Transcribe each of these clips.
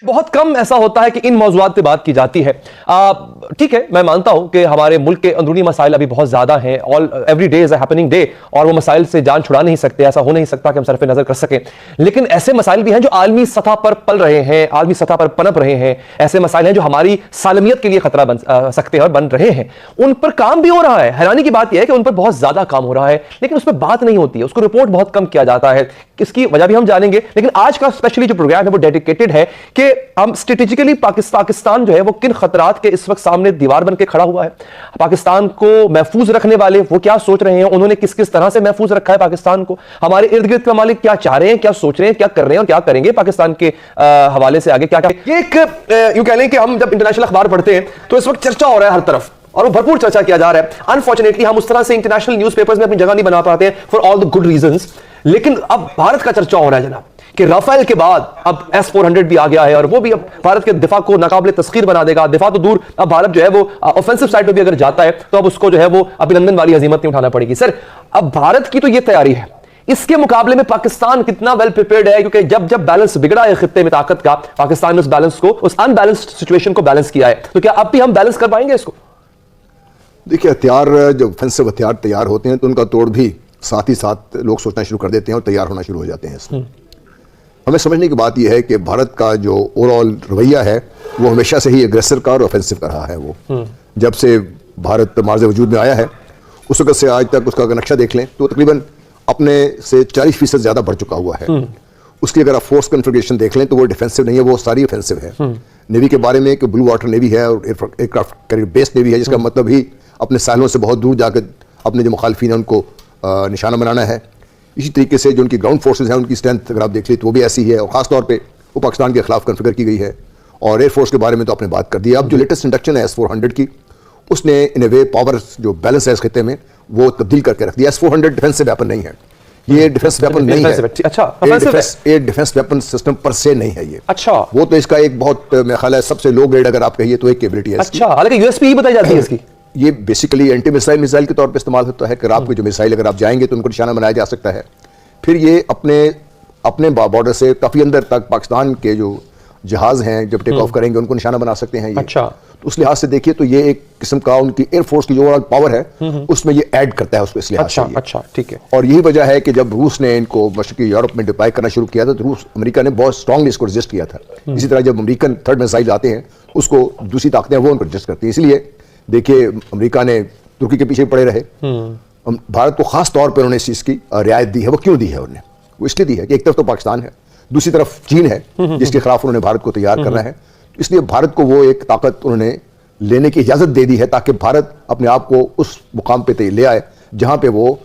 बहुत कम ऐसा होता है कि इन मौज़ूआत पे बात की जाती है। ठीक है, मैं मानता हूं कि हमारे मुल्क के अंदरूनी मसाइल अभी बहुत ज्यादा हैं। All every day is a happening day, और वो मसाइल से जान छुड़ा नहीं सकते। ऐसा हो नहीं सकता कि हम सरफ नजर कर सकें। लेकिन ऐसे मसाइल भी हैं जो आलमी सतह पर पल रहे हैं, आलमी सतह पर पनप रहे हैं। ऐसे मसाइल हैं जो हमारी सालमियत के लिए खतरा बन सकते हैं और बन रहे हैं। उन पर काम भी हो रहा है। हैरानी की बात यह है कि उन पर बहुत ज्यादा काम हो रहा है, लेकिन उस पर बात नहीं होती है, उसको रिपोर्ट बहुत कम किया जाता है। इसकी वजह भी हम जानेंगे। लेकिन आज का स्पेशली जो प्रोग्राम है वो डेडिकेटेड है कि हम स्ट्रेटेजिकली पाकिस्तान जो है वो किन खतरात के इस वक्त सामने दीवार बनकर खड़ा हुआ है। पाकिस्तान को महफूज रखने वाले वो क्या सोच रहे हैं, उन्होंने किस किस तरह से महफूज रखा है पाकिस्तान को। हमारे इर्द गिर्द के ममालिक क्या चाह रहे हैं, क्या सोच रहे हैं, क्या कर रहे हैं और क्या करेंगे पाकिस्तान के हवाले से आगे क्या क्या। एक यूं कह लें कि हम जब इंटरनेशनल अखबार पढ़ते हैं तो इस वक्त चर्चा हो रहा है हर तरफ, और वो भरपूर चर्चा किया जा रहा है। अनफॉर्चुनेटली हम उस तरह से इंटरनेशनल न्यूज़पेपर्स में अपनी जगह नहीं बना पाते हैं for all the good reasons. लेकिन अब भारत का चर्चा हो रहा है जनाब कि राफेल के बाद अब S-400 भी आ गया है, और वो भी अब भारत के दिफा को नाकाबिले तस्खीर बना देगा। दिफा तो दूर, अब भारत जो है वो ऑफेंसिव साइड पे भी अगर जाता है तो अब उसको जो है वो अभिनंदन वाली हजीमत नहीं उठाना पड़ेगी। सर, अब भारत की तो ये तैयारी है, इसके मुकाबले में पाकिस्तान कितना वेल प्रिपेयर्ड है? क्योंकि जब जब बैलेंस बिगड़ा है खित्ते में ताकत का, पाकिस्तान ने उस बैलेंस को, उस अनबैलेंस्ड सिचुएशन को बैलेंस किया है। तो क्या अब भी हम बैलेंस कर पाएंगे इसको? देखिए, हथियार जब ऑफेंसिव हथियार तैयार होते हैं तो उनका तोड़ भी साथ ही साथ लोग सोचना शुरू कर देते हैं और तैयार होना शुरू हो जाते हैं इसमें। हमें समझने की बात यह है कि भारत का जो ओवरऑल रवैया है वो हमेशा से ही एग्रेसर का और ऑफेंसिव का रहा है। वो जब से भारत मार्ज़ वजूद में आया है उस वक्त से आज तक उसका अगर नक्शा देख लें तो तकरीबन अपने से 40% ज़्यादा बढ़ चुका हुआ है। उसकी अगर आप फोर्स कॉन्फ़िगरेशन देख लें तो वो डिफेंसिव नहीं है, वो सारी ऑफेंसिव है। नेवी के बारे में कि ब्लू वाटर नेवी है और एयरक्राफ्ट कैरियर बेस्ड नेवी है, जिसका मतलब ही अपने सालों से बहुत दूर जाकर अपने जो मुखालफिन हैं उनको निशाना बनाना है। इसी तरीके से जो उनकी ग्राउंड फोर्सेज हैं उनकी स्ट्रेंथ अगर आप देख ली तो वो भी ऐसी है, और ख़ासतौर पे वो पाकिस्तान के खिलाफ कॉन्फ़िगर की गई है। और एयरफोर्स के बारे में तो आपने बात कर दी। अब जो लेटेस्ट इंडक्शन है S-400 की, उसने इन ए वे पावर जो बैलेंस है इस खिते में वो तब्दील करके रख दिया। S-400 डिफेंसिव वेपन नहीं है, ये डिफेंस वेपन नहीं है। अच्छा, ये डिफेंस वेपन सिस्टम पर से नहीं है ये। अच्छा, वो तो इसका एक बहुत मेरा ख्याल है सबसे लो ग्रेड अगर आप कहिए तो एक कैपेबिलिटी है। अच्छा, हालांकि यूएसपी ही बताई जाती है इसकी। ये बेसिकली एंटी मिसाइल के तौर पे इस्तेमाल होता है कि आपके जो मिसाइल अगर आप जाएंगे तो उनको निशाना बनाया जा सकता है। फिर ये अपने बॉर्डर से काफ़ी अंदर तक पाकिस्तान के जो जहाज हैं जब टेक ऑफ करेंगे उनको निशाना बना सकते हैं ये। अच्छा, तो उस लिहाज से देखिए तो ये एक किस्म का उनकी एयरफोर्स की जो ओवरऑल पावर है उसमें ये ऐड करता है उसको, इस लिहाज से। अच्छा, ठीक है। और यही वजह है कि जब रूस ने इनको मशरकी यूरोप में डिप्लॉय करना शुरू किया था तो अमेरिका ने बहुत स्ट्रांगली इसको रजिस्ट किया था। इसी तरह जब अमेरिकन थर्ड मिसाइल आते हैं उसको दूसरी ताकतें वो उनको रजिस्ट करती हैं। इसलिए देखिए अमेरिका ने तुर्की के पीछे पड़े रहे। भारत को खास तौर पर उन्होंने इस चीज़ की रियायत दी है। वो क्यों दी है उन्हें? वो इसलिए दी है कि एक तरफ तो पाकिस्तान है, दूसरी तरफ चीन है जिसके खिलाफ उन्होंने भारत को तैयार करना है। इसलिए भारत को वो एक ताकत उन्होंने लेने की इजाजत दे दी है ताकि भारत अपने आप को उस मुकाम पे ले आए जहां पे वो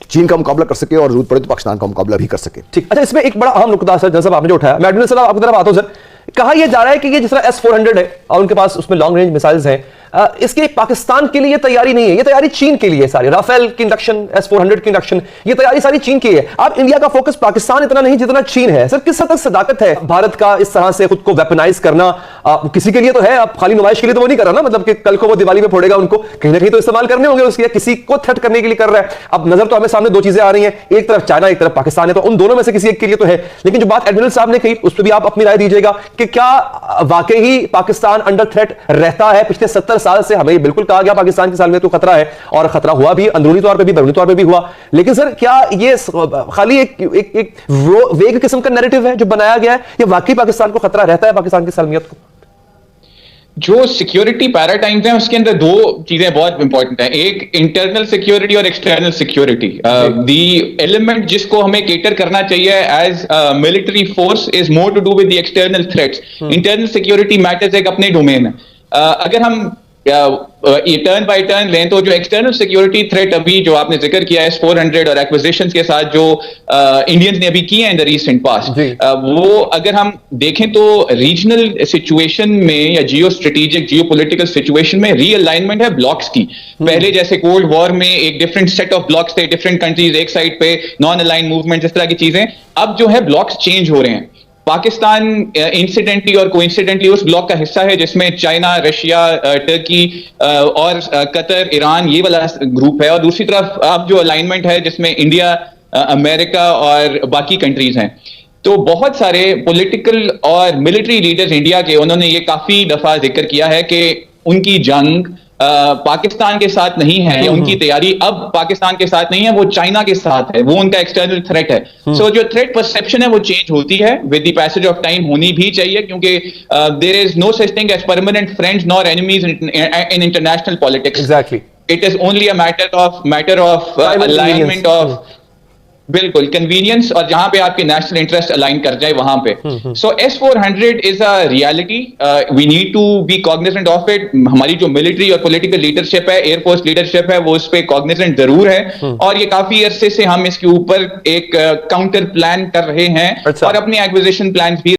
चीन का मुकाबला कर सके और जरूरत पड़े तो पाकिस्तान का मुकाबला भी कर सके। ठीक। अच्छा, इसमें एक बड़ा अहम नुकता सर जैसा आपने जो उठाया, मैं एडमिरल साहब आपकी तरफ आता हूं। सर, कहा यह जा रहा है कि ये जिस तरह S-400 है और उनके पास उसमें लॉन्ग रेंज मिसाइल्स हैं, इसके पाकिस्तान के लिए तैयारी नहीं है, ये तैयारी चीन के लिए सारी। राफेल की इंडक्शन, S-400 की इंडक्शन, ये तैयारी सारी चीन की है। अब इंडिया का फोकस पाकिस्तान इतना नहीं जितना चीन है। सर, किस हद तक सदाकत है भारत का इस तरह से खुद को वेपनाइज करना? किसी के लिए तो है, अब खाली नुमाइश के लिए तो वो नहीं कर रहा ना, मतलब कि कल को वो दिवाली में फोड़ेगा उनको, कहीं ना कहीं तो इस्तेमाल करने होंगे उसके, किसी को थ्रेट करने के लिए कर रहा है। अब नजर तो हमें सामने दो चीजें आ रही हैं, एक तरफ चाइना, एक तरफ पाकिस्तान है, तो उन दोनों में से किसी एक के लिए तो है। लेकिन जो बात एडमिरल साहब ने कही उस पर भी आप अपनी राय दीजिएगा कि क्या वाकई ही पाकिस्तान अंडर थ्रेट रहता है? पिछले 70 साल से हमें बिल्कुल कहा गया पाकिस्तान की सालमियत को खतरा है, और खतरा हुआ भी, अंदरूनी तौर पे भी, बैरूनी तौर पे भी हुआ। लेकिन सर, क्या ये खाली एक वेग किस्म का नैरेटिव है जो बनाया गया है, या वाकई पाकिस्तान को खतरा रहता है पाकिस्तान की सालमियत को? जो सिक्योरिटी पैराडाइम्स हैं उसके अंदर दो चीजें बहुत इंपॉर्टेंट हैं, एक इंटरनल सिक्योरिटी और एक्सटर्नल सिक्योरिटी। दी एलिमेंट जिसको हमें केटर करना चाहिए as military force is more to do with the external threats. Internal security matters एक अपने डोमेन है। अगर हम टर्न बाय टर्न लें तो जो एक्सटर्नल सिक्योरिटी थ्रेट अभी जो आपने जिक्र किया है S-400 और एक्विजिशंस के साथ जो इंडियंस ने अभी किए हैं इन द रीसेंट पास्ट, वो अगर हम देखें तो रीजनल सिचुएशन में या जियो स्ट्रेटेजिक जियो पॉलिटिकल सिचुएशन में रीअलाइनमेंट है ब्लॉक्स की। पहले जैसे कोल्ड वॉर में एक डिफरेंट सेट ऑफ ब्लॉक्स थे, डिफरेंट कंट्रीज एक साइड पे, नॉन अलाइन मूवमेंट, इस तरह की चीजें। अब जो है ब्लॉक्स चेंज हो रहे हैं। पाकिस्तान इंसिडेंटली और कोइंसिडेंटली उस ब्लॉक का हिस्सा है जिसमें चाइना, रशिया, टर्की और कतर, ईरान, ये वाला ग्रुप है। और दूसरी तरफ अब जो अलाइनमेंट है जिसमें इंडिया, अमेरिका और बाकी कंट्रीज हैं। तो बहुत सारे पॉलिटिकल और मिलिट्री लीडर्स इंडिया के, उन्होंने ये काफी दफा जिक्र किया है कि उनकी जंग पाकिस्तान के साथ नहीं है, या उनकी तैयारी अब पाकिस्तान के साथ नहीं है, वो चाइना के साथ है, वो उनका एक्सटर्नल थ्रेट है। सो जो थ्रेट परसेप्शन है वो चेंज होती है with the passage of time, होनी भी चाहिए, क्योंकि there is no such thing as permanent friends nor enemies in international politics. Exactly, it is only a matter of alignment of, बिल्कुल, कन्वीनियंस, और जहां पे आपके नेशनल इंटरेस्ट अलाइन कर जाए वहां पे। So S-400 is a reality, we need to be cognizant of it. हमारी जो मिलिट्री और पॉलिटिकल लीडरशिप है, एयरफोर्स लीडरशिप है, वो उस पे कॉग्निजेंट जरूर है, और ये काफी अरसे से हम इसके ऊपर एक काउंटर प्लान कर रहे हैं, अच्छा। और अपने एक्विजिशन प्लान भी